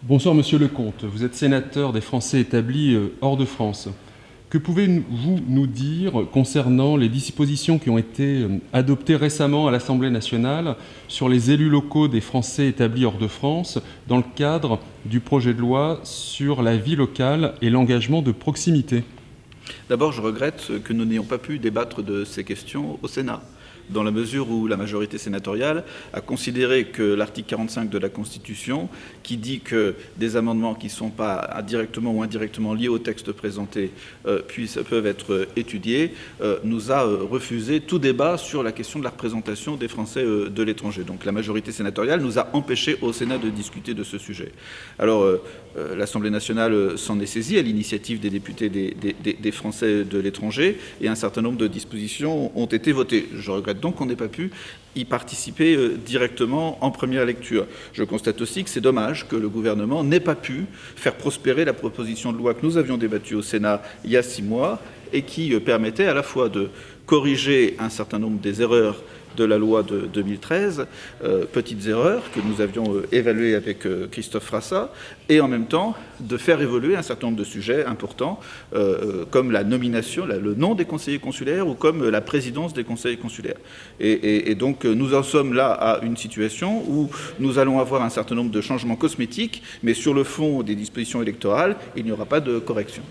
Bonsoir Monsieur Lecomte, vous êtes sénateur des Français établis hors de France. Que pouvez-vous nous dire concernant les dispositions qui ont été adoptées récemment à l'Assemblée nationale sur les élus locaux des Français établis hors de France dans le cadre du projet de loi sur la vie locale et l'engagement de proximité? D'abord, je regrette que nous n'ayons pas pu débattre de ces questions au Sénat, dans la mesure où la majorité sénatoriale a considéré que l'article 45 de la Constitution, qui dit que des amendements qui ne sont pas directement ou indirectement liés au texte présenté peuvent être étudiés, nous a refusé tout débat sur la question de la représentation des Français de l'étranger. Donc la majorité sénatoriale nous a empêchés au Sénat de discuter de ce sujet. Alors l'Assemblée nationale s'en est saisie à l'initiative des députés des Français de l'étranger et un certain nombre de dispositions ont été votées. Je regrette donc qu'on n'ait pas pu y participer directement en première lecture. Je constate aussi que c'est dommage que le gouvernement n'ait pas pu faire prospérer la proposition de loi que nous avions débattue au Sénat il y a 6 mois et qui permettait à la fois de corriger un certain nombre des erreurs de la loi de 2013, petites erreurs que nous avions évaluées avec Christophe Frassa, et en même temps de faire évoluer un certain nombre de sujets importants, comme la nomination, le nom des conseillers consulaires ou comme la présidence des conseils consulaires. Et donc nous en sommes là à une situation où nous allons avoir un certain nombre de changements cosmétiques, mais sur le fond des dispositions électorales, il n'y aura pas de correction.